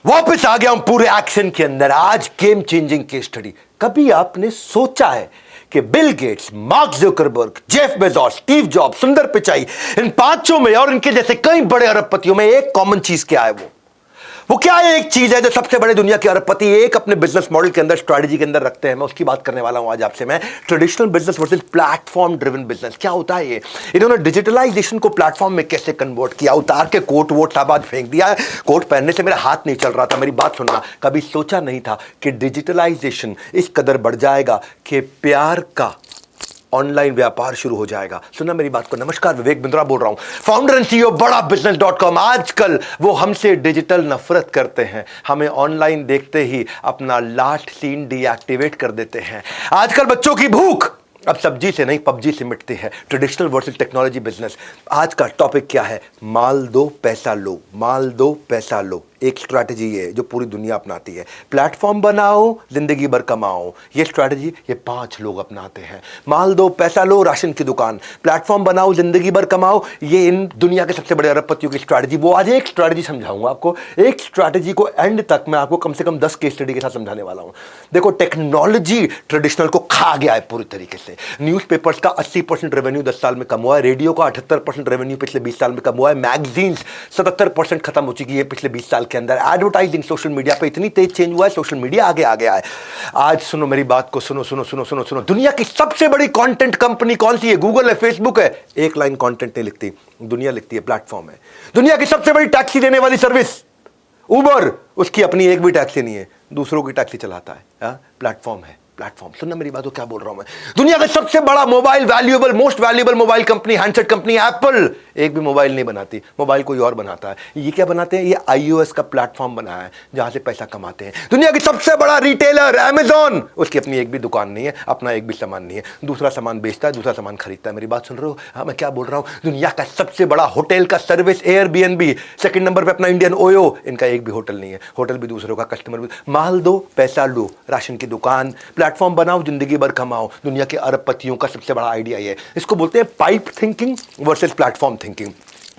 वापस आ गया हूं पूरे एक्शन के अंदर। आज गेम चेंजिंग केस स्टडी। कभी आपने सोचा है कि Bill Gates, mark Zuckerberg, Jeff Bezos, Steve jobs, सुंदर पिचाई, इन पांचों में और इनके जैसे कई बड़े अरबपतियों में एक कॉमन चीज क्या है? वो क्या है? एक चीज है जो सबसे बड़े दुनिया के अरबपति एक अपने बिजनेस मॉडल के अंदर, स्ट्रैटेजी के अंदर रखते हैं। मैं उसकी बात करने वाला हूं आज आपसे। मैं traditional business versus platform driven business. क्या होता है ये? इन्होंने डिजिटलाइजेशन को प्लेटफॉर्म में कैसे कन्वर्ट किया? उतार के कोट वोट साहब आज फेंक दिया है। कोट पहनने से मेरा हाथ नहीं चल रहा था। मेरी बात सुनना, कभी सोचा नहीं था कि डिजिटलाइजेशन इस कदर बढ़ जाएगा कि प्यार का ऑनलाइन व्यापार शुरू हो जाएगा। सुना मेरी बात को। नमस्कार, विवेक बिंद्रा बोल रहा हूं, फाउंडर एंड सीईओ बड़ा बिजनेस.com। आजकल वो हमसे डिजिटल नफरत करते हैं, हमें ऑनलाइन देखते ही अपना लास्ट सीन डीएक्टिवेट कर देते हैं। आजकल बच्चों की भूख अब सब्जी से नहीं पबजी से मिटती है। Traditional versus technology business. आज का टॉपिक क्या है? माल दो पैसा लो, माल दो पैसा लो। एक स्ट्रैटेजी है जो पूरी दुनिया अपनाती है। प्लेटफॉर्म बनाओ, जिंदगी भर कमाओ। ये स्ट्रैटेजी ये 5 लोग अपनाते हैं। माल दो पैसा लो, राशन की दुकान। प्लेटफॉर्म बनाओ, जिंदगी भर कमाओ। ये इन दुनिया के सबसे बड़े अरबपतियों की स्ट्रैटेजी। वो आज एक स्ट्रैटेजी समझाऊंगा आपको। एक स्ट्रैटेजी को एंड तक मैं आपको कम से कम 10 केस स्टडी के साथ समझाने वाला हूं। देखो, टेक्नोलॉजी ट्रेडिशनल को खा गया है पूरी तरीके से। न्यूज़पेपर्स का 80% रेवेन्यू 10 साल में कम हुआ है। रेडियो का 78% रेवेन्यू पिछले 20 साल में कम हुआ है। मैगजीन्स 77% खत्म हो चुकी है पिछले 20 साल के अंदर। एडवर्टाइजिंग सोशल मीडिया पे इतनी तेज चेंज हुआ है, सोशल मीडिया आगे आ गया है। आज सुनो मेरी बात को, सुनो सुनो सुनो सुनो सुनो। दुनिया की सबसे बड़ी कंटेंट कंपनी कौन सी है? गूगल है, फेसबुक है। एक लाइन कंटेंट नहीं लिखती, दुनिया लिखती है, प्लेटफॉर्म है। दुनिया की सबसे बड़ी टैक्सी देने वाली सर्विस उबर, उसकी अपनी एक भी टैक्सी नहीं है, दूसरों की टैक्सी चलाता है। प्लेटफॉर्म है, प्लेटफॉर्म। सुनना मेरी बात को, क्या बोल रहा हूं मैं। दुनिया का सबसे बड़ा mobile valuable, most valuable mobile company, handset company Apple, एक भी मोबाइल नहीं बनाती, मोबाइल कोई और बनाता है। ये क्या बनाते हैं? ये iOS का प्लेटफॉर्म बनाया है जहां से पैसा कमाते हैं। दुनिया की सबसे बड़ा रिटेलर अमेज़न, उसकी अपनी एक भी दुकान नहीं है, अपना एक भी सामान नहीं है, दूसरा सामान बेचता है, दूसरा सामान खरीदता है। मेरी बात सुन रहे हो? हाँ, मैं क्या बोल रहा हूं। दुनिया का सबसे बड़ा होटल का सर्विस एयरबीएनबी, सेकंड नंबर पे अपना इंडियन ओयो, इनका एक भी होटल नहीं है, होटल भी दूसरों का, कस्टमर भी। माल दो पैसा लो, राशन की दुकान। प्लेटफॉर्म बनाओ, जिंदगी भर कमाओ। दुनिया के अरबपतियों का सबसे बड़ा आइडिया ये है। इसको बोलते हैं pipe thinking versus platform thinking.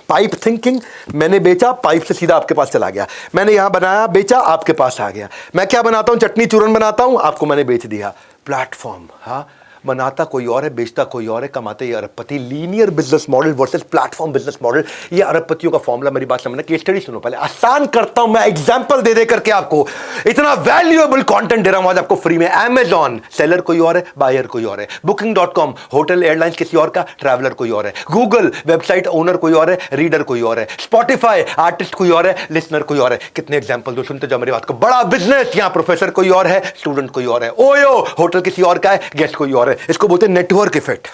Pipe thinking, मैंने बेचा, पाइप से सीधा आपके पास चला गया। मैंने यहां बनाया, बेचा, आपके पास आ गया। मैं क्या बनाता हूं? चटनी चूरन बनाता हूं, आपको मैंने बेच दिया। प्लेटफॉर्म, हाँ, बनाता कोई और है, बेचता कोई और है, कमाते ये अरबपति। Linear business model versus platform business model, ये अरबपतियों का फॉर्मूला। मेरी बात समझना। केस स्टडी सुनो पहले, आसान करता हूं मैं, एग्जांपल दे करके आपको। इतना वैल्यूएबल कंटेंट दे रहा हूं आज आपको फ्री में। अमेज़न, सेलर कोई और है, बायर कोई और है। Booking.com, होटल एयरलाइंस किसी और का, ट्रैवलर कोई और है। गूगल, वेबसाइट ओनर कोई और है, रीडर कोई और है। स्पॉटिफाई, आर्टिस्ट कोई और है, लिसनर कोई और है। कितने एग्जांपल दो, सुनते जाओ मेरी बात को। बड़ा बिजनेस, यहां प्रोफेसर कोई और है, स्टूडेंट कोई और है। ओयो, होटल किसी और का है, गेस्ट कोई और है। इसको बोलते हैं network effect.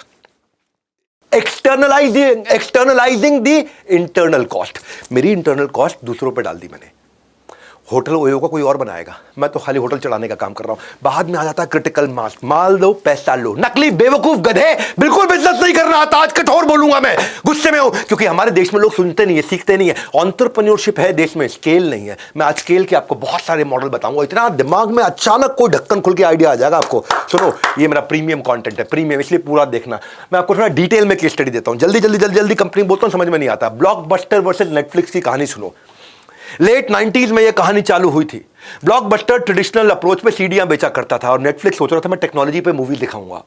Externalising the internal cost. मेरी इंटरनल कॉस्ट दूसरों पे डाल दी मैंने। होटल ओयो का कोई और बनाएगा, मैं तो खाली होटल चढ़ाने का काम कर रहा हूं। बाद में आ जाता है क्रिटिकल मास। माल दो पैसा लो। नकली बेवकूफ गधे, बिल्कुल बिजनेस नहीं करना आता। आज कठोर बोलूंगा मैं, गुस्से में हूं, क्योंकि हमारे देश में लोग सुनते नहीं है, सीखते नहीं है। एंटरप्रेन्योरशिप है देश में, स्केल नहीं है। मैं आज स्केल के आपको बहुत सारे मॉडल बताऊंगा। इतना दिमाग में अचानक कोई ढक्कन खुल के आइडिया आ जाएगा आपको। सुनो, ये मेरा प्रीमियम कंटेंट है, प्रीमियम, इसलिए पूरा देखना। मैं आपको थोड़ा डिटेल में केस स्टडी देता हूं। जल्दी जल्दी जल्दी जल्दी कंपनी बोलता हूं, समझ में नहीं आता। ब्लॉकबस्टर वर्सेस नेटफ्लिक्स की कहानी सुनो। लेट 90s में यह कहानी चालू हुई थी। ब्लॉकबस्टर ट्रेडिशनल अप्रोच पे सीडीआं बेचा करता था और नेटफ्लिक्स सोच रहा था मैं टेक्नोलॉजी पे मूवी दिखाऊंगा।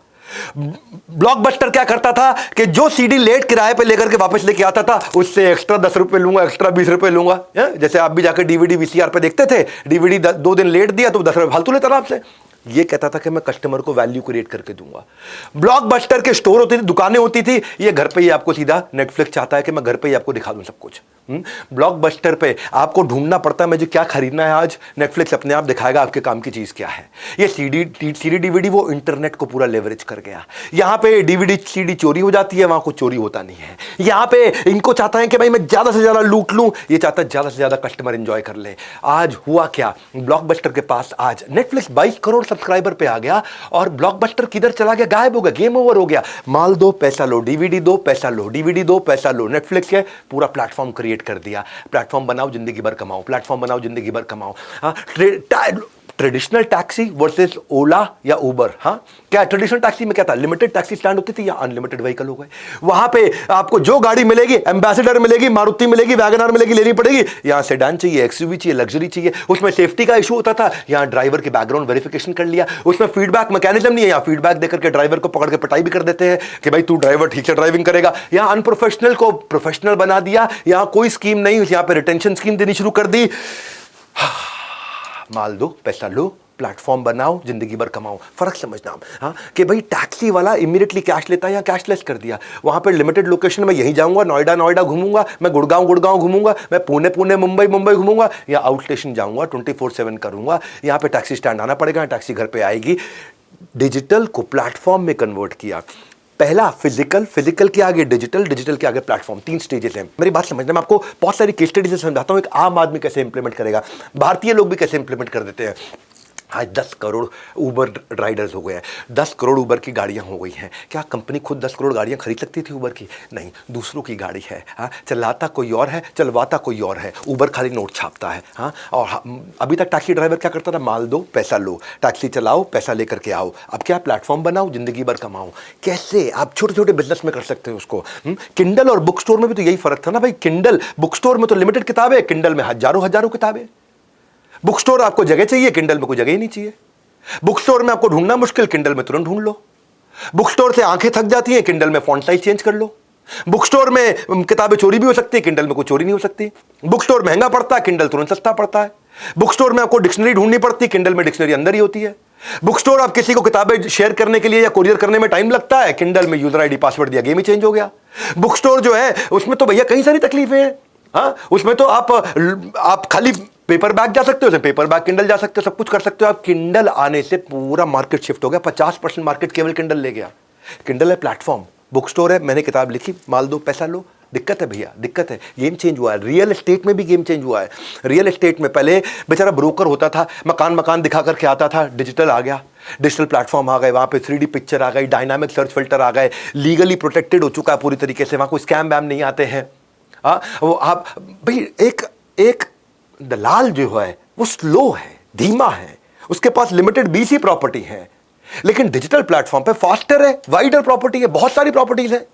ब्लॉकबस्टर क्या करता था कि जो सीडी लेट किराए पे लेकर के वापस लेके आता था, उससे एक्स्ट्रा 10 रुपए लूंगा, एक्स्ट्रा 20 रुपए लूंगा। जैसे आप भी जाकर डीवीडी वीसीआर पे देखते थे, डीवीडी 2 दिन लेट दिया तो 10 रुपए फालतू लेता था आपसे। ये कहता था कि मैं कस्टमर को वैल्यू क्रिएट करके दूंगा। ब्लॉकबस्टर के स्टोर होते थे, दुकानें होती थी, ये घर पे ही आपको सीधा, नेटफ्लिक्स चाहता है कि मैं घर पे ही आपको दिखा दूं सब कुछ। ब्लॉकबस्टर पे आपको ढूंढना पड़ता है मुझे क्या खरीदना है आज, नेटफ्लिक्स अपने आप दिखाएगा आपके काम की चीज क्या है। ये सीडी डीवीडी वो इंटरनेट को पूरा लेवरेज कर गया। यहां पे डीवीडी सीडी चोरी हो जाती है, वहां कुछ चोरी होता नहीं है। यहां पे इनको चाहता है कि भाई मैं ज्यादा से ज्यादा लूट लूं, ये चाहता है ज्यादा से ज्यादा कस्टमर एंजॉय कर ले। आज हुआ क्या, ब्लॉकबस्टर के पास आज नेटफ्लिक्स 22 करोड़ सब्सक्राइबर पे आ गया और ब्लॉकबस्टर किधर चला गया, गायब हो गया, गेम ओवर हो गया। माल दो पैसा लो, डीवीडी दो पैसा लो, डीवीडी दो पैसा लो। नेटफ्लिक्स के पूरा प्लेटफॉर्म क्रिएट कर दिया। प्लेटफॉर्म बनाओ, जिंदगी भर कमाओ। प्लेटफॉर्म बनाओ, जिंदगी भर कमाओ। ट्रेडिशनल टैक्सी वर्सेस ओला या उबर। हाँ, क्या ट्रेडिशनल टैक्सी में क्या था, लिमिटेड टैक्सी स्टैंड होती थी या अनलिमिटेड व्हीकल हो गए। वहां पे आपको जो गाड़ी मिलेगी, एम्बेसडर मिलेगी, मारुति मिलेगी, वैगनआर मिलेगी, लेनी पड़ेगी। यहां सेडान चाहिए, एक्सयूवी चाहिए, लग्जरी चाहिए। उसमें सेफ्टी का इशू होता था, यहां ड्राइवर के बैकग्राउंड वेरिफिकेशन कर लिया। उसमें फीडबैक मैकेनिज्म नहीं है, यहां फीडबैक देकर के ड्राइवर को पकड़ के पिटाई भी कर देते हैं कि भाई तू ड्राइवर ठीक से ड्राइविंग करेगा। यहां अनप्रोफेशनल को प्रोफेशनल बना दिया। यहां कोई स्कीम नहीं, यहां पे रिटेंशन स्कीम देनी शुरू कर दी। माल दो, पैसा लो, प्लेटफॉर्म बनाओ, जिंदगी भर कमाओ। फर्क समझना हाँ, कि भाई टैक्सी वाला इमीडिएटली कैश लेता है या कैशलेस कर दिया। वहां पे लिमिटेड लोकेशन में यहीं जाऊंगा, नोएडा घूमूंगा, मैं गुड़गांव घूमूंगा, मैं पुणे मुंबई घूमूंगा, या आउट स्टेशन जाऊंगा, 24/7 करूंगा। यहां पे टैक्सी स्टैंड आना पड़ेगा, टैक्सी घर पे आएगी। डिजिटल को प्लेटफॉर्म में कन्वर्ट किया। पहला फिजिकल के आगे डिजिटल के आगे प्लेटफॉर्म, 3 स्टेजेस हैं। मेरी बात समझना, मैं आपको बहुत सारी केस स्टडी से समझाता हूं, एक आम आदमी कैसे इंप्लीमेंट करेगा, भारतीय लोग भी कैसे इंप्लीमेंट कर देते हैं। आज 10 करोड़ उबर राइडर्स हो गए हैं, 10 करोड़ उबर की गाड़ियां हो गई हैं। क्या कंपनी खुद 10 करोड़ गाड़ियां खरीद सकती थी उबर की? नहीं, दूसरों की गाड़ी है। हाँ, चलाता कोई और है, चलवाता कोई और है। उबर खाली नोट छापता है। हाँ, और अभी तक टैक्सी ड्राइवर क्या करता था, माल दो पैसा लो, टैक्सी चलाओ पैसा लेकर के आओ। अब क्या, प्लेटफॉर्म बनाओ, जिंदगी भर कमाओ। कैसे आप छोटे छोटे बिजनेस में कर सकते हो उसको। किंडल और बुक स्टोर में भी तो यही फर्क था ना भाई। किंडल बुक स्टोर में तो लिमिटेड किताबें, किंडल में हजारों किताबें। बुक स्टोर आपको जगह चाहिए, किंडल में कोई जगह ही नहीं चाहिए। बुक स्टोर में आपको ढूंढना मुश्किल, किंडल में तुरंत ढूंढ लो। बुक स्टोर से आंखें थक जाती हैं, किंडल में फॉन्ट साइज चेंज कर लो। बुक स्टोर में किताबें चोरी भी हो सकती है, किंडल में कोई चोरी नहीं हो सकती। बुक स्टोर महंगा पड़ता है, किंडल तुरंत सस्ता पड़ता है। बुक स्टोर में आपको डिक्शनरी ढूंढनी पड़ती है, किंडल में डिक्शनरी अंदर ही होती है। बुक स्टोर आप किसी को किताबें शेयर करने के लिए या कोरियर करने में टाइम लगता है, किंडल में यूजर आईडी पासवर्ड दिया, गेम ही चेंज हो गया। बुक स्टोर जो है उसमें तो भैया कई सारी तकलीफें हैं। हाँ, उसमें तो आप खाली पेपर बैग जा सकते हो, पेपर बैग किंडल जा सकते हो, सब कुछ कर सकते हो आप। किंडल आने से पूरा मार्केट शिफ्ट हो गया, 50% मार्केट केवल किंडल ले गया। किंडल है प्लेटफॉर्म, बुक स्टोर है, मैंने किताब लिखी, माल दो पैसा लो। दिक्कत है भैया, दिक्कत है। गेम चेंज हुआ है, रियल एस्टेट में भी गेम चेंज हुआ है। रियल एस्टेट में पहले बेचारा ब्रोकर होता था, मकान दिखा करके आता था, डिजिटल आ गया, डिजिटल प्लेटफॉर्म आ गए, वहां पे 3D पिक्चर आ गई, डायनामिक सर्च फिल्टर आ गए, लीगली प्रोटेक्टेड हो चुका है पूरी तरीके से, वहां कोई स्कैम वैम नहीं आते हैं। वो आप भाई एक दलाल जो है वो स्लो है, धीमा है, उसके पास लिमिटेड BC प्रॉपर्टी है। लेकिन डिजिटल प्लेटफॉर्म पे फास्टर है, वाइडर प्रॉपर्टी है, बहुत सारी प्रॉपर्टीज है।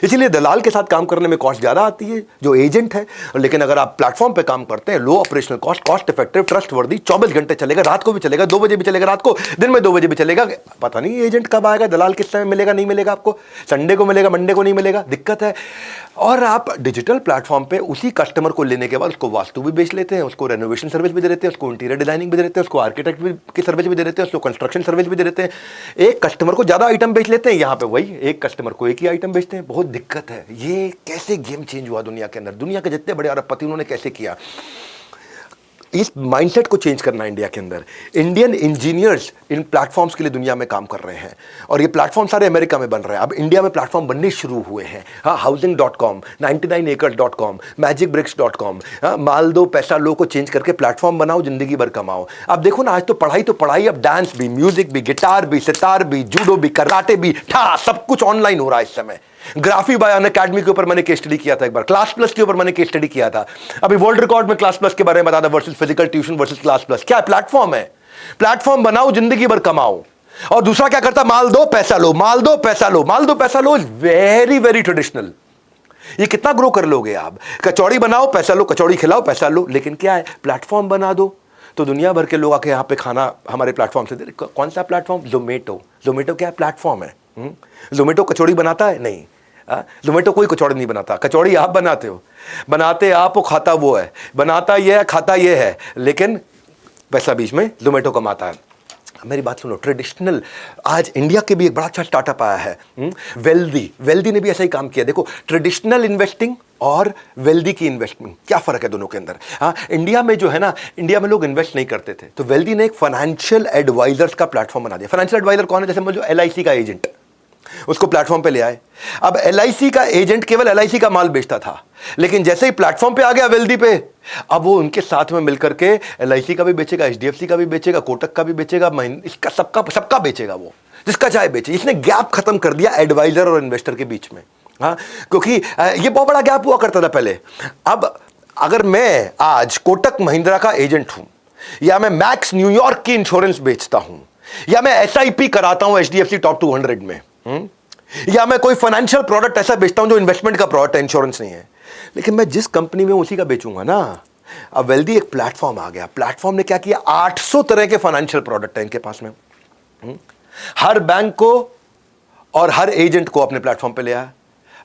इसीलिए दलाल के साथ काम करने में कॉस्ट ज्यादा आती है जो एजेंट है। लेकिन अगर आप प्लेटफॉर्म पे काम करते हैं, लो ऑपरेशनल कॉस्ट इफेक्टिव, ट्रस्टवर्दी, 24 घंटे चलेगा, रात को भी चलेगा, 2 बजे भी चलेगा, रात को, दिन में 2 बजे भी चलेगा। पता नहीं एजेंट कब आएगा, दलाल किस समय मिलेगा, नहीं मिलेगा आपको, संडे को मिलेगा, मंडे को नहीं मिलेगा, दिक्कत है। और आप डिजिटल प्लेटफॉर्म पे उसी कस्टमर को लेने के बाद उसको वास्तु भी बेच लेते हैं, उसको रेनोवेशन सर्विस भी दे देते हैं, उसको इंटीरियर डिजाइनिंग भी दे देते हैं, उसको आर्किटेक्ट की सर्विस भी दे देते हैं, उसको कंस्ट्रक्शन सर्विस भी दे देते हैं। एक कस्टमर को ज्यादा आइटम बेच लेते हैं, यहाँ पे वही एक कस्टमर को एक ही आइटम बेचते हैं। बहुत दिक्कत है। ये कैसे गेम चेंज हुआ दुनिया के अंदर, दुनिया के जितने बड़े अरबपति उन्होंने कैसे किया। इस माइंडसेट को चेंज करना इंडिया के अंदर। इंडियन इंजीनियर्स इन प्लेटफॉर्म्स के लिए दुनिया में काम कर रहे हैं और ये प्लेटफॉर्म सारे अमेरिका में बन रहे हैं। अब इंडिया में प्लेटफॉर्म बनने शुरू हुए हैं। हाँ, housing.com, 99acres.com, magicbricks.com, माल दो पैसा लो को चेंज करके प्लेटफॉर्म बनाओ, जिंदगी भर कमाओ। अब देखो ना, आज तो पढ़ाई, अब डांस भी, म्यूजिक भी, गिटार भी, सितार भी, जूडो भी, कराटे भी, सब कुछ ऑनलाइन हो रहा है इस समय। ग्राफी बाय अनअकैडमी के ऊपर मैंने केस स्टडी किया था एक बार, क्लास प्लस के ऊपर मैंने केस स्टडी किया था। अभी वर्ल्ड रिकॉर्ड में क्लास प्लस के बारे में बता था, versus physical tuition versus class plus. क्या प्लेटफॉर्म है, प्लेटफॉर्म बनाओ, जिंदगी भर कमाओ। और दूसरा क्या करता, माल दो पैसा लो, माल दो पैसा लो, माल दो पैसा लो इज वेरी वेरी ट्रेडिशनल। ये कितना ग्रो कर लोगे आप। कचौड़ी बनाओ पैसा लो, कचौड़ी खिलाओ पैसा लो। लेकिन क्या है, प्लेटफॉर्म बना दो तो दुनिया भर के लोग आके यहाँ पे खाना हमारे प्लेटफॉर्म से दे। कौन सा प्लेटफॉर्म, जोमेटो क्या है, प्लेटफॉर्म है। जोमेटो कचौड़ी बनाता है नहीं, जोमेटो कोई कचौड़ी नहीं बनाता, कचौड़ी आप बनाते हो, बनाते आप हो, खाता वो है, बनाता ये है, खाता ये है, लेकिन पैसा बीच में जोमेटो कमाता है। मेरी बात सुनो, ट्रेडिशनल, आज इंडिया के भी एक बड़ा अच्छा स्टार्टअप आया है, वेल्दी ने भी ऐसा ही काम किया। देखो, ट्रेडिशनल इन्वेस्टिंग और वेल्दी की इन्वेस्टमेंट, क्या फर्क है दोनों के अंदर। हाँ, इंडिया में जो है ना, इंडिया में लोग इन्वेस्ट नहीं करते थे, तो वेल्दी ने एक फाइनेंशियल एडवाइजर्स का प्लेटफॉर्म बना दिया। फाइनेंशियल एडवाइजर कौन है, जैसे समझो LIC का एजेंट, उसको प्लेटफॉर्म पे ले आए। अब LIC का एजेंट केवल LIC का माल बेचता था, लेकिन जैसे ही प्लेटफॉर्म पे आ गया वेल्दी पे, अब वो उनके साथ में मिलकर के LIC का भी बेचेगा, HDFC का भी बेचेगा, कोटक का भी बेचेगा, इसका सबका बेचेगा, वो जिसका चाहे बेचे। इसने गैप खत्म कर दिया एडवाइजर और इन्वेस्टर के बीच में। हाँ, क्योंकि ये बहुत बड़ा गैप हुआ करता था पहले। अब अगर मैं आज कोटक महिंद्रा का एजेंट हूं, या मैं मैक्स न्यूयॉर्क की इंश्योरेंस बेचता हूं, या मैं एसआईपी कराता हूं एचडीएफसी टॉप 200 में, या मैं कोई फाइनेंशियल प्रोडक्ट ऐसा बेचता हूं जो इन्वेस्टमेंट का प्रोडक्ट है, इंश्योरेंस नहीं है, लेकिन मैं जिस कंपनी में उसी का बेचूंगा ना। अब वेल्दी एक प्लेटफॉर्म आ गया, प्लेटफॉर्म ने क्या किया, 800 तरह के फाइनेंशियल प्रोडक्ट है इनके पास में। हर बैंक को और हर एजेंट को अपने प्लेटफॉर्म पे ले आया।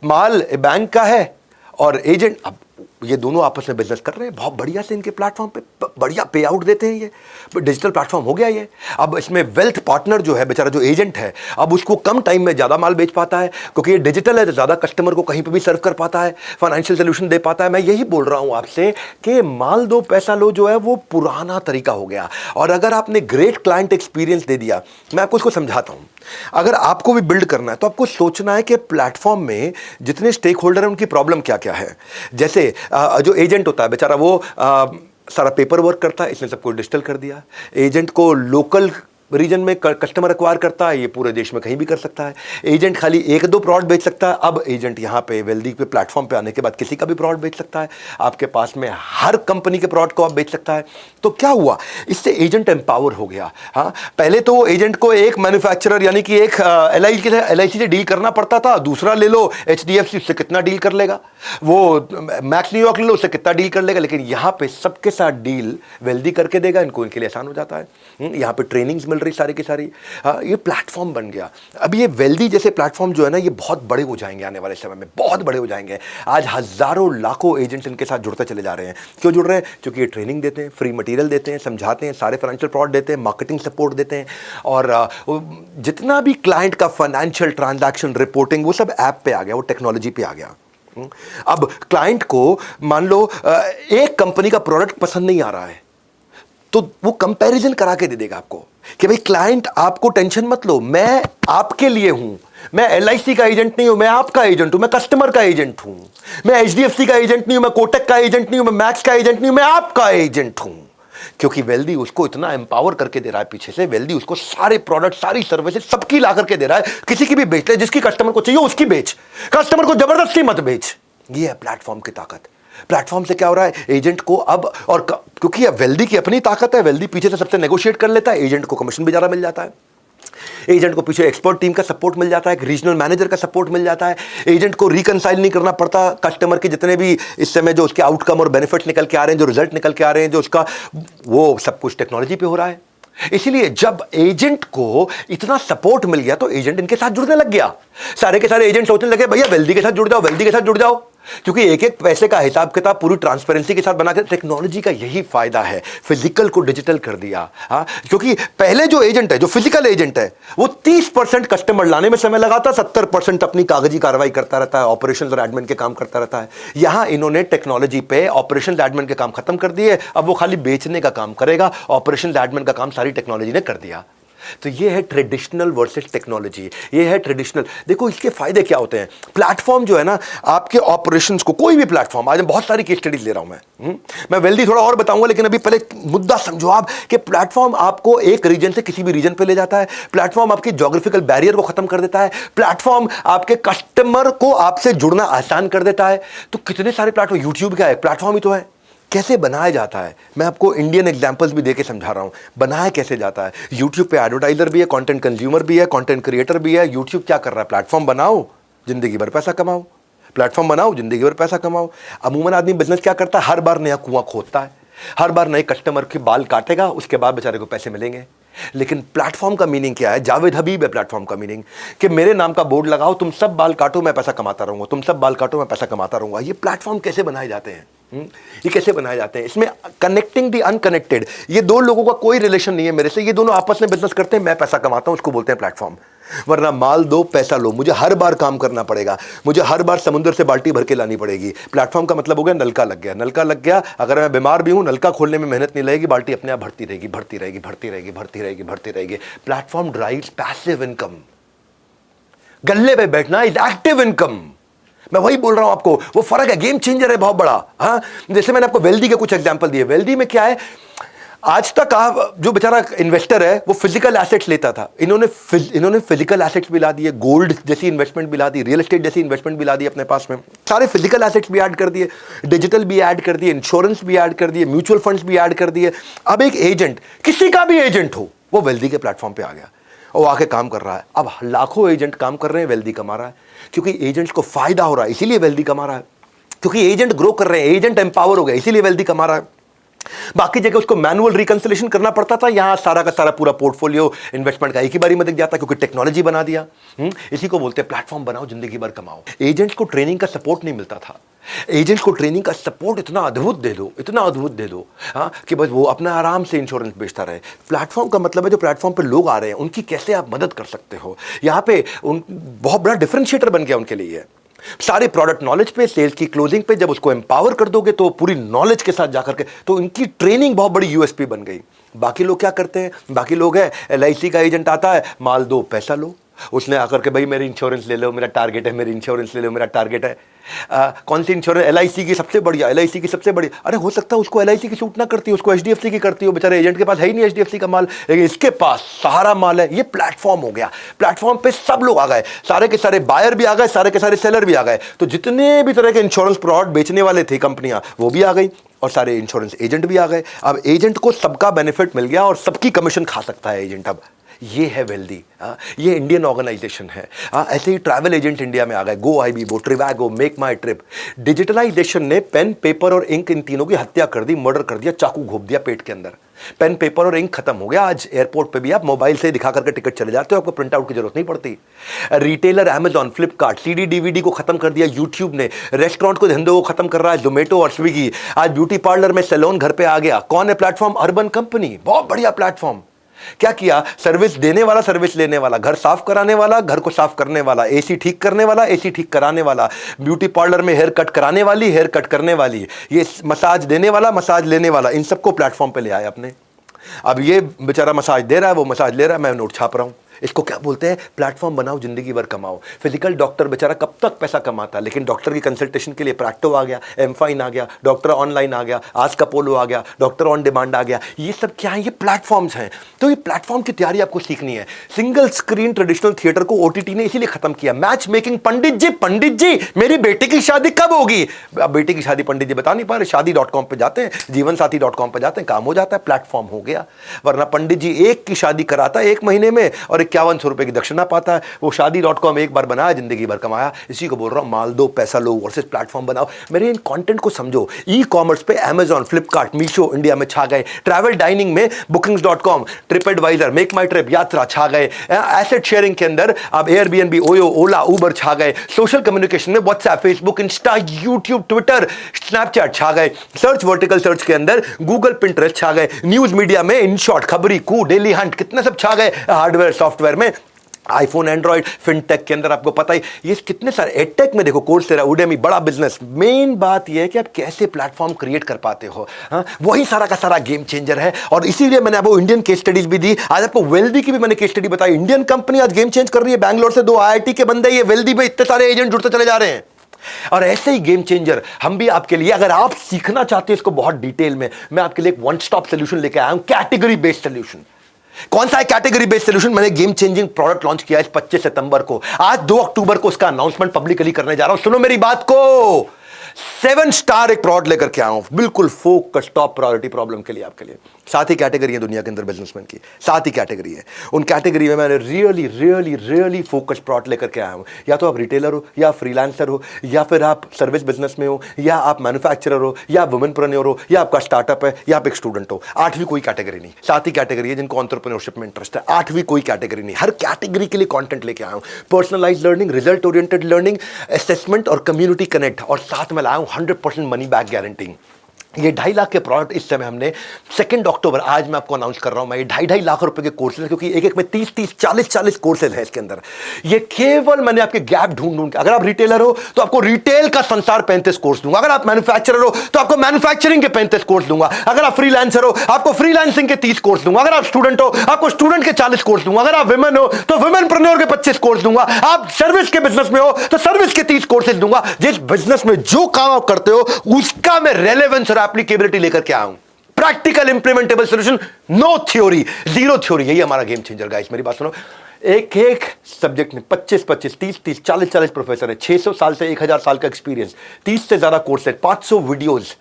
माल बैंक का है और एजेंट, अब ये दोनों आपस में बिजनेस कर रहे हैं बहुत बढ़िया से, इनके प्लेटफॉर्म पे बढ़िया पे आउट देते हैं। ये डिजिटल प्लेटफॉर्म हो गया ये। अब इसमें वेल्थ पार्टनर जो है बेचारा, जो एजेंट है, अब उसको कम टाइम में ज़्यादा माल बेच पाता है, क्योंकि ये डिजिटल है तो ज़्यादा कस्टमर को कहीं पे भी सर्व कर पाता है, फाइनेंशियल सोल्यूशन दे पाता है। मैं यही बोल रहा हूँ आपसे कि माल दो पैसा लो जो है वो पुराना तरीका हो गया। और अगर आपने ग्रेट क्लाइंट एक्सपीरियंस दे दिया, मैं आपको उसको समझाता हूँ। अगर आपको भी बिल्ड करना है तो आपको सोचना है कि प्लेटफॉर्म में जितने स्टेक होल्डर हैं उनकी प्रॉब्लम क्या क्या है। जैसे जो एजेंट होता है बेचारा, वो सारा पेपर वर्क करता है, इसने सबको डिजिटल कर दिया। एजेंट को लोकल रीजन में कस्टमर एक्वायर करता है, ये पूरे देश में कहीं भी कर सकता है। एजेंट खाली एक दो प्रोडक्ट बेच सकता है, अब एजेंट यहाँ पे वेल्दी पे प्लेटफॉर्म पे आने के बाद किसी का भी प्रोडक्ट बेच सकता है। आपके पास में हर कंपनी के प्रोडक्ट को आप बेच सकता है। तो क्या हुआ, इससे एजेंट एम्पावर हो गया। हाँ, पहले तो एजेंट को एक मैन्युफैक्चरर यानी कि एक LIC से डील करना पड़ता था। दूसरा ले लो HDFC, उससे कितना डील कर लेगा, वो मैक्स न्यूयॉर्क ले लो, उससे कितना डील कर लेगा। लेकिन यहाँ पे सबके साथ डील वेल्दी करके देगा, इनको इनके लिए आसान हो जाता है। यहाँ पे ट्रेनिंग्स मिल रही सारी की सारी। ये प्लेटफॉर्म बन गया। अब ये वेल्दी जैसे प्लेटफॉर्म जो है ना, ये बहुत बड़े हो जाएंगे आने वाले समय में, बहुत बड़े हो जाएंगे। आज हजारों लाखों एजेंट्स इनके साथ जुड़ते चले जा रहे हैं। क्यों जुड़ रहे हैं? क्योंकि ये ट्रेनिंग देते हैं, फ्री मटेरियल देते हैं, समझाते हैं, सारे फाइनेंशियल प्रोडक्ट देते हैं, मार्केटिंग सपोर्ट देते हैं, और जितना भी क्लाइंट का फाइनेंशियल ट्रांजैक्शन रिपोर्टिंग वो सब ऐप पे आ गया, वो टेक्नोलॉजी पे आ गया। अब क्लाइंट को मान लो एक कंपनी का प्रोडक्ट पसंद नहीं आ रहा है, तो वो कंपैरिजन करा के दे देगा आपको कि भाई क्लाइंट आपको टेंशन मत लो, मैं आपके लिए हूं, मैं LIC का एजेंट नहीं हूं, मैं आपका एजेंट हूं, मैं कस्टमर का एजेंट हूं, मैं HDFC का एजेंट नहीं हूं, मैं कोटक का एजेंट नहीं हूं, मैं मैक्स का एजेंट नहीं हूं, मैं आपका एजेंट हूं। क्योंकि वेल्दी उसको इतना एम्पावर करके दे रहा है पीछे से। वेल्दी उसको सारे प्रोडक्ट, सारी सर्विसेज सबकी ला करके दे रहा है। किसी की भी बेच ले, जिसकी कस्टमर को चाहिए उसकी बेच, कस्टमर को जबरदस्ती मत बेच। ये है प्लेटफॉर्म की ताकत। प्लेटफॉर्म से क्या हो रहा है, एजेंट को अब, और क्योंकि अब वेल्दी की अपनी ताकत है, वेल्दी पीछे से सबसे नेगोशिएट कर लेता है, एजेंट को कमीशन भी ज्यादा मिल जाता है, एजेंट को पीछे एक्सपर्ट टीम का सपोर्ट मिल जाता है, एक रीजनल मैनेजर का सपोर्ट मिल जाता है, एजेंट को रिकंसाइल नहीं करना पड़ता कस्टमर के जितने भी इस समय जो उसके आउटकम और बेनिफिट्स निकल के आ रहे हैं, जो रिजल्ट निकल के आ रहे हैं, जो उसका, वो सब कुछ टेक्नोलॉजी पे हो रहा है। इसलिए जब एजेंट को इतना सपोर्ट मिल गया तो एजेंट इनके साथ जुड़ने लग गया। सारे के सारे एजेंट सोचने लगे भैया वेल्दी के साथ जुड़ जाओ, वेल्दी के साथ जुड़ जाओ, क्योंकि एक एक पैसे का हिसाब किताब पूरी ट्रांसपेरेंसी के साथ बना के। टेक्नोलॉजी का यही फायदा है, फिजिकल को डिजिटल कर दिया। हाँ, क्योंकि पहले जो एजेंट है, जो फिजिकल एजेंट है, वो 30% कस्टमर लाने में समय लगाता, 70% अपनी कागजी कार्रवाई करता रहता है, ऑपरेशंस और एडमिन के काम करता रहता है। यहां इन्होंने टेक्नोलॉजी पे ऑपरेशंस एडमिन के काम खत्म कर दिए, अब वो खाली बेचने का काम करेगा, ऑपरेशंस एडमिन का काम सारी टेक्नोलॉजी ने कर दिया। तो ये है ट्रेडिशनल वर्सेस टेक्नोलॉजी, ये है ट्रेडिशनल। देखो इसके फायदे क्या होते हैं। प्लेटफॉर्म जो है ना, आपके ऑपरेशंस को, कोई भी प्लेटफॉर्म, आज मैं बहुत सारी केस स्टडीज ले रहा हूं मैं वेल्दी थोड़ा और बताऊंगा, लेकिन अभी पहले मुद्दा समझो आप कि प्लेटफॉर्म आपको एक रीजन से किसी भी रीजन पे ले जाता है, प्लेटफॉर्म आपकी ज्योग्राफिकल बैरियर को खत्म कर देता है, प्लेटफॉर्म आपके कस्टमर को आपसे जुड़ना आसान कर देता है। तो कितने सारे प्लेटफॉर्म, यूट्यूब क्या है, प्लेटफॉर्म ही तो है। कैसे बनाया जाता है, मैं आपको इंडियन एग्जांपल्स भी देके समझा रहा हूं, बनाया कैसे जाता है। यूट्यूब पे एडवर्टाइजर भी है, कंटेंट कंज्यूमर भी है, कंटेंट क्रिएटर भी है। यूट्यूब क्या कर रहा है, प्लेटफॉर्म बनाओ, जिंदगी भर पैसा कमाओ, प्लेटफॉर्म बनाओ, जिंदगी भर पैसा कमाओ। अमूमन आदमी बिजनेस क्या करता है, हर बार नया कुआं खोदता है, हर बार नए कस्टमर के बाल काटेगा, उसके बाद बेचारे को पैसे मिलेंगे। लेकिन प्लेटफॉर्म का मीनिंग क्या है, जावेद हबीब है प्लेटफॉर्म का मीनिंग, कि मेरे नाम का बोर्ड लगाओ, तुम सब बाल काटो मैं पैसा कमाता रहूंगा, तुम सब बाल काटो मैं पैसा कमाता रहूंगा। ये प्लेटफॉर्म कैसे बनाए जाते हैं, ये कैसे बनाए जाते हैं। इसमें कनेक्टिंग दी अनकनेक्टेड, ये दो लोगों का कोई रिलेशन नहीं है मेरे से, ये दोनों आपस में बिजनेस करते हैं, मैं पैसा कमाता हूं, उसको बोलते हैं प्लेटफॉर्म। वरना माल दो पैसा लो, मुझे हर बार काम करना पड़ेगा, मुझे हर बार समुद्र से बाल्टी भर के लानी पड़ेगी। प्लेटफॉर्म का मतलब हो गया नलका लग गया, नलका लग गया, अगर मैं बीमार भी हूं, नलका खोलने में मेहनत नहीं लगेगी, बाल्टी अपने आप भरती रहेगी, भरती रहेगी, भरती रहेगी, भरती रहेगी, भरती रहेगी। Platform drives passive income. गल्ले पे बैठना इज एक्टिव इनकम। मैं वही बोल रहा हूं आपको, वो फर्क है, गेम चेंजर है बहुत बड़ा। हाँ, जैसे मैंने आपको वेल्दी के कुछ एग्जांपल दिए। वेल्दी में क्या है, आज तक आप जो बेचारा इन्वेस्टर है वो फिजिकल एसेट्स लेता था, इन्होंने फिजिकल एसेट्स भी ला दिए, गोल्ड जैसी इन्वेस्टमेंट भी ला दी, रियल एस्टेट जैसी इन्वेस्टमेंट भी ला दी अपने पास में, सारे फिजिकल एसेट्स भी ऐड कर दिए, डिजिटल भी ऐड कर दिए, इंश्योरेंस भी ऐड कर दिए, म्यूचुअल फंड्स भी ऐड कर दिए। अब एक एजेंट, किसी का भी एजेंट हो, वो वेल्दी के प्लेटफॉर्म पे आ गया और वो आके काम कर रहा है। अब लाखों एजेंट काम कर रहे हैं, वेल्दी कमा रहा है, क्योंकि एजेंट्स को फायदा हो रहा है इसीलिए वेल्दी कमा रहा है, क्योंकि एजेंट ग्रो कर रहे हैं, एजेंट एम्पावर हो गया इसीलिए वेल्दी कमा रहा है। बाकी जगह उसको मैनुअल रिकंसिलेशन करना पड़ता था, यहां सारा का सारा पूरा पोर्टफोलियो इन्वेस्टमेंट का एक ही बारी में दिख जाता, क्योंकि टेक्नोलॉजी बना दिया। इसी को बोलते हैं प्लेटफॉर्म बनाओ जिंदगी भर कमाओ। एजेंट्स को ट्रेनिंग का सपोर्ट नहीं मिलता था, एजेंट्स को ट्रेनिंग का सपोर्ट इतना अद्भुत दे दो, इतना अद्भुत दे दो, हाँ, कि बस वो अपना आराम से इंश्योरेंस बेचता रहे। प्लेटफॉर्म का मतलब है जो प्लेटफॉर्म पे लोग आ रहे हैं उनकी कैसे आप मदद कर सकते हो। यहाँ पे बहुत बड़ा डिफरेंशिएटर बन गया उनके लिए। सारे प्रोडक्ट नॉलेज पे, सेल्स की क्लोजिंग पे जब उसको एम्पावर कर दोगे तो पूरी नॉलेज के साथ जाकर के, तो इनकी ट्रेनिंग बहुत बड़ी यूएसपी बन गई। बाकी लोग क्या करते हैं, बाकी लोग है LIC का एजेंट आता है, माल दो पैसा लो, उसने आकर के भाई मेरी इंश्योरेंस ले लो, मेरा टारगेट है, मेरी इंश्योरेंस ले लो, मेरा टारगेट है। कौन सी इंश्योरेंस, LIC की सबसे बढ़िया, LIC की सबसे बढ़िया। अरे हो सकता है उसको LIC की सूट ना करती, उसको HDFC की करती हो, बेचारे एजेंट के पास है ही नहीं HDFC का माल, लेकिन इसके पास सहारा माल है। ये प्लेटफॉर्म हो गया, प्लेटफॉर्म पे सब लोग आ गए, सारे के सारे बायर भी आ गए, सारे के सारे सेलर भी आ गए। तो जितने भी तरह के इंश्योरेंस प्रोडक्ट बेचने वाले थे कंपनियां, वो भी आ गई और सारे इंश्योरेंस एजेंट भी आ गए। अब एजेंट को सबका बेनिफिट मिल गया और सबकी कमीशन खा सकता है एजेंट। अब ये है वेल्दी, ये इंडियन ऑर्गेनाइजेशन है। ऐसे ही ट्रैवल एजेंट इंडिया में आ गए, GoIbibo, ट्रिवैगो, मेक माई ट्रिप। डिजिटलाइजेशन ने पेन, पेपर और इंक इन तीनों की हत्या कर दी, मर्डर कर दिया, चाकू घोप दिया पेट के अंदर। पेन, पेपर और इंक खत्म हो गया। आज एयरपोर्ट पे भी आप मोबाइल से दिखा करके टिकट चले जाते हो, आपको प्रिंट आउट की जरूरत नहीं पड़ती। Retailer Amazon, Flipkart, CD DVD को खत्म कर दिया यूट्यूब ने। रेस्टोरेंट को धंधे को खत्म कर रहा है जोमेटो और स्विगी। आज ब्यूटी पार्लर में सैलून घर पे आ गया। कौन है प्लेटफॉर्म? अर्बन कंपनी, बहुत बढ़िया प्लेटफॉर्म। क्या किया? सर्विस देने वाला, सर्विस लेने वाला, घर साफ कराने वाला, घर को साफ करने वाला, AC ठीक करने वाला, AC ठीक कराने वाला, ब्यूटी पार्लर में हेयर कट कराने वाली, हेयर कट करने वाली, ये मसाज देने वाला, मसाज लेने वाला, इन सबको प्लेटफॉर्म पे ले आए अपने। अब ये बेचारा मसाज दे रहा है, वो मसाज ले रहा है, मैं नोट छाप रहा हूं। इसको क्या बोलते हैं? प्लेटफॉर्म बनाओ जिंदगी भर कमाओ। फिजिकल डॉक्टर बेचारा कब तक पैसा कमाता है, लेकिन डॉक्टर की कंसल्टेशन के लिए प्रैक्टो आ गया, एमफाइन आ गया, डॉक्टर ऑनलाइन आ गया, आज का पोलो आ गया, डॉक्टर ऑन डिमांड आ गया। ये सब क्या है? ये प्लेटफॉर्म्स हैं। तो ये प्लेटफॉर्म की तैयारी आपको सीखनी है। सिंगल स्क्रीन ट्रेडिशनल थिएटर को OTT ने इसीलिए खत्म किया। मैच मेकिंग, पंडित जी मेरी बेटी की शादी कब होगी? अब बेटी की शादी पंडित जी बता नहीं पा रहे, शादी.com पे जाते हैं, जीवनसाथी.com पे जाते हैं, काम हो जाता है, प्लेटफॉर्म हो गया। वरना पंडित जी एक की शादी कराता है 1 महीने में और 5100 रुपए की दक्षिणा पाता है। वो शादी.com एक बार बनाया, जिंदगी भर कमाया। इसी को बोल रहा हूं, माल दो पैसा लो वर्सेस प्लेटफॉर्म बनाओ। मेरे इन कंटेंट को समझो। ई-कॉमर्स पे Amazon, फ्लिपकार्ट, मीशो इंडिया में छा गए। ट्रैवल डाइनिंग में Bookings.com, ट्रिप एडवाइजर, मेक माई ट्रिप, यात्रा छा गए। एसेट शेयरिंग के अंदर अब Airbnb, ओयो, ओला, उबर छा गए। सोशल कम्युनिकेशन में WhatsApp, Facebook, Insta, YouTube, Twitter, Snapchat छा गए। सर्च, वर्टिकल सर्च के अंदर गूगल, पिंटरेस्ट छा गए। न्यूज मीडिया में इनशॉट, खबरी, कू, डेली हंट, कितने सब छा गए। हार्डवेयर, सॉफ्टवेयर में आईफोन, एंड्रॉइड, फिनटेक के अंदर आपको पता ही, ये कितने सारे। एडटेक में देखो, कोर्सेरा, उडेमी, बड़ा बिजनेस। मेन बात ये है कि आप कैसे प्लेटफॉर्म क्रिएट कर पाते हो। हाँ, वही सारा का सारा गेम चेंजर है। और इसीलिए मैंने आपको इंडियन केस स्टडीज भी दी। आज आपको वेल्दी की भी मैंने केस स्टडी बताई। इंडियन कंपनी आज गेम चेंज कर रही है। बैंगलोर से 2 IIT के बंदे, ये वेल्दी में इतने सारे एजेंट जुड़ते चले जा रहे हैं। और ऐसे ही गेम चेंजर हम भी आपके लिए, अगर आप सीखना चाहते हैं इसको बहुत डिटेल में, मैं आपके लिए एक वन स्टॉप सोल्यूशन लेके आया हूं, कैटेगरी बेस्ड सोल्यूशन। कौन सा है कैटेगरी बेस्ड सोल्यूशन? मैंने गेम चेंजिंग प्रोडक्ट लॉन्च किया इस 25 सितंबर को। आज 2 अक्टूबर को उसका अनाउंसमेंट पब्लिकली करने जा रहा हूं। सुनो मेरी बात को, 7 स्टार एक प्रोडक्ट लेकर के आया हूं, बिल्कुल फोकस, टॉप प्रायोरिटी प्रॉब्लम के लिए, आपके लिए। 7 ही कैटेगरी है दुनिया के अंदर बिजनेसमैन की, 7 ही कैटेगरी है। उन कैटेगरी में मैंने रियली फोकस प्रोडक्ट लेकर के आया हूं। या तो आप रिटेलर हो, या फ्रीलांसर हो, या फिर आप सर्विस बिजनेस में हो, या आप मैन्युफैक्चरर हो, या वुमेनप्रेन्योर हो, या आपका स्टार्टअप है, या आप एक स्टूडेंट हो। 8वीं कोई कैटेगरी नहीं, 7 ही कैटेगरी है जिनको एंटरप्रेन्योरशिप में इंटरेस्ट है। 8वीं कोई कैटेगरी नहीं। हर कैटेगरी के लिए कंटेंट लेके आया हूं। Personalised learning, result oriented learning, assessment और कम्युनिटी कनेक्ट, और साथ में लाया हूं 100% मनी बैक गारंटी। ये 2.5 लाख के प्रोडक्ट इस समय हमने 2 अक्टूबर, आज मैं आपको अनाउंस कर रहा हूं। मैं ये 2.5 लाख रुपए के कोर्सेज हैं, क्योंकि एक में 30 40 कोर्सेज हैं इसके अंदर। ये केवल मैंने आपके गैप ढूंढ के, अगर आप रिटेलर हो तो आपको रिटेल का संसार 35 कोर्स दूंगा। अगर आप मैन्युफैक्चरर हो तो आपको मैन्युफैक्चरिंग के 35 कोर्स दूंगा। अगर आप फ्रीलांसर हो आपको फ्रीलांसिंग के 30 कोर्स दूंगा। अगर आप स्टूडेंट हो आपको स्टूडेंट के 40 कोर्स दूंगा। अगर आप वुमेन हो तो वुमेनप्रेन्योर के 25 कोर्स दूंगा। आप सर्विस के बिजनेस में हो तो सर्विस के 30 कोर्सेज दूंगा। जिस बिजनेस में जो काम आप करते हो उसका मैं रेलेवेंस और एप्लीकेबिलिटी लेकर क्या हूं। Practical implementable solution, no theory, zero theory. यही हमारा गेम चेंजर गाइस। मेरी बात सुनो, एक एक सब्जेक्ट में 25-25, 30-30, 40-40 प्रोफेसर है, 600 साल से 1000 साल का एक्सपीरियंस, 30 से ज्यादा कोर्स है, 500 वीडियोस,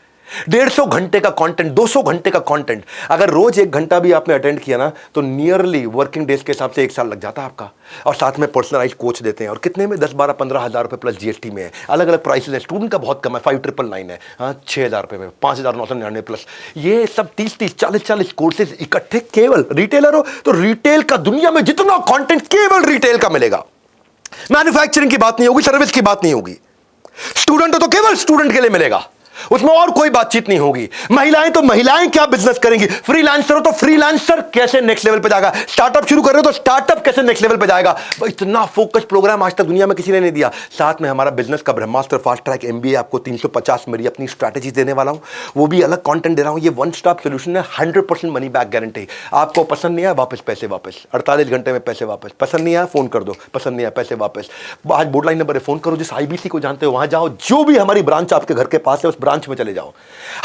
150 घंटे का कंटेंट, 200 घंटे का कंटेंट। अगर रोज 1 घंटा भी आपने अटेंड किया ना, तो नियरली वर्किंग डेज के हिसाब से 1 साल लग जाता है आपका। और साथ में पर्सनलाइज कोच देते हैं, और कितने में 10-12-15 हज़ार रुपए प्लस जीएसटी में है। अलग अलग प्राइसेस है, स्टूडेंट का बहुत कम है, 5999 है, हाँ 6000 रुपए में, 5999 प्लस। ये सब 30-30, 40-40 कोर्सेज इकट्ठे। केवल रिटेलर हो तो रिटेल का दुनिया में जितना कंटेंट केवल रिटेल का मिलेगा। मैन्युफैक्चरिंग की बात नहीं होगी, सर्विस की बात नहीं होगी। स्टूडेंट हो तो केवल स्टूडेंट के लिए मिलेगा, उसमें और कोई बातचीत नहीं होगी। महिलाएं तो महिलाएं क्या बिजनेस करेंगी, फ्रीलांसर हो तो फ्रीलांसर कैसे नेक्स्ट लेवल पे जाएगा, स्टार्टअप शुरू कर रहे हो तो स्टार्टअप कैसे नेक्स्ट लेवल पे जाएगा। इतना फोकस प्रोग्राम आज तक दुनिया में किसी ने नहीं दिया। साथ में हमारा बिजनेस का ब्रह्मास्त्र फास्ट ट्रैक एमबीए, आपको 350 मेरी अपनी स्ट्रैटेजी देने वाला हूं, वो भी अलग कंटेंट दे रहा हूं। ये वन स्टॉप सोल्यूशन है, 100% मनी बैक गारंटी। आपको पसंद नहीं आया, वापस पैसे वापस, 48 घंटे में पैसे वापस। पसंद नहीं आया, फोन कर दो, पसंद नहीं आया, पैसे वापस। आज बोर्ड लाइन नंबर है, फोन करो, जिस आईबीसी को जानते हो वहां जाओ, जो भी हमारी ब्रांच आपके घर के पास है उस ब्रांच में चले जाओ।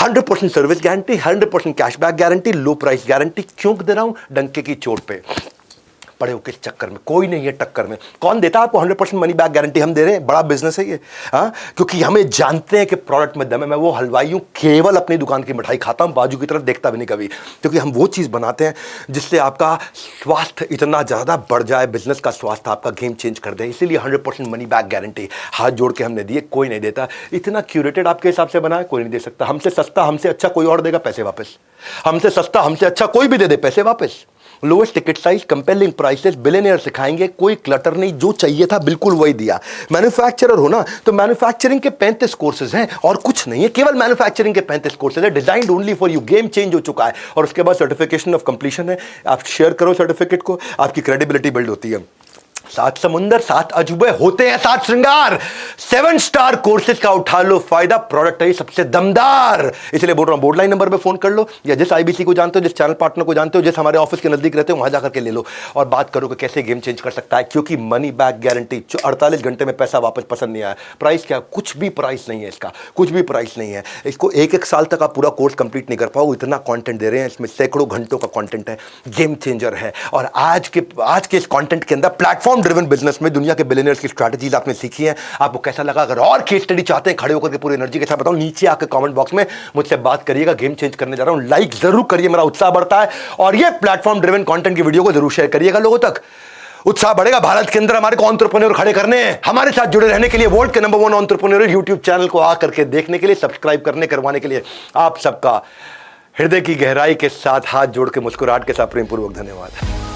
100% सर्विस गारंटी, 100% कैशबैक गारंटी, लो प्राइस गारंटी। क्यों दे रहा हूं, डंके की चोट पे। पड़े हो किस चक्कर में, कोई नहीं है टक्कर में। कौन देता है आपको 100% मनी बैक गारंटी? हम दे रहे हैं, बड़ा बिजनेस है ये। हाँ, क्योंकि हमें जानते हैं कि प्रोडक्ट में दम है। मैं वो हलवाई हूं, केवल अपनी दुकान की मिठाई खाता हूं, बाजू की तरफ देखता भी नहीं कभी, क्योंकि हम वो चीज बनाते हैं जिससे आपका स्वास्थ्य इतना ज्यादा बढ़ जाए, बिजनेस का स्वास्थ्य आपका गेम चेंज कर दे। इसीलिए 100% मनी बैक गारंटी हाथ जोड़ के हमने दिए, कोई नहीं देता। इतना क्यूरेटेड आपके हिसाब से बना है, कोई नहीं दे सकता। हमसे सस्ता, हमसे अच्छा कोई और देगा, पैसे वापस। हमसे सस्ता, हमसे अच्छा कोई भी दे दे, पैसे वापस। Lowest ticket size, compelling prices, billionaire सिखाएंगे, कोई क्लटर नहीं, जो चाहिए था बिल्कुल वही दिया। मैन्युफैक्चरर हो ना, तो मैन्युफैक्चरिंग के 35 कोर्सेज हैं और कुछ नहीं है, केवल मैन्युफैक्चरिंग के 35 कोर्सेज है, designed only for you. Game change हो चुका है। और उसके बाद सर्टिफिकेशन ऑफ कंप्लीशन है। आप शेयर करो सर्टिफिकेट को, आपकी क्रेडिबिलिटी बिल्ड होती है। 7 समुंदर, 7 अजूबे होते हैं, 7 श्रृंगार। 7 स्टार कोर्सेज का उठा लो फायदा, प्रोडक्ट है सबसे दमदार। इसलिए बोल रहा हूं, बोर्ड लाइन नंबर पे फोन कर लो, या जिस आईबीसी को जानते हो, जिस चैनल पार्टनर को जानते हो, जिस हमारे ऑफिस के नजदीक रहते हो, वहां जाकर के ले लो और बात करो कि कैसे गेम चेंज कर सकता है। क्योंकि मनी बैक गारंटी, 48 घंटे में पैसा वापस। पसंद नहीं आया, प्राइस क्या, कुछ भी प्राइस नहीं है इसका, कुछ भी प्राइस नहीं है। इसको 1-1 साल तक आप पूरा कोर्स कंप्लीट नहीं कर पाओ, इतना कंटेंट दे रहे हैं। इसमें सैकड़ों घंटों का कंटेंट है, गेम चेंजर है। और आज के इस कंटेंट के अंदर प्लेटफॉर्म ड्रिवन बिजनेस में दुनिया के बिलियनियर्स की स्ट्रैटेजीज आपने सीखी है। आपको कैसा लगा? अगर और केस स्टडी चाहते हैं खड़े होकर के पूरी एनर्जी के साथ बताओ, नीचे आकर कमेंट बॉक्स में मुझसे बात करिएगा। गेम चेंज करने जा रहा हूं, लाइक जरूर करिए, मेरा उत्साह बढ़ता है। और ये प्लेटफॉर्म ड्रिवन कंटेंट की वीडियो को जरूर शेयर करिएगा, लोगों तक उत्साह बढ़ेगा। भारत के अंदर हमारे को एंटरप्रेन्योर खड़े करने हैं। हमारे साथ जुड़े रहने के लिए, वर्ल्ड के नंबर 1 एंटरप्रेन्योर यूट्यूब चैनल को आकर के देखने के लिए, सब्सक्राइब करने करवाने के लिए आप सबका हृदय की गहराई के साथ, हाथ जोड़ के, मुस्कुराहट के साथ प्रेमपूर्वक धन्यवाद।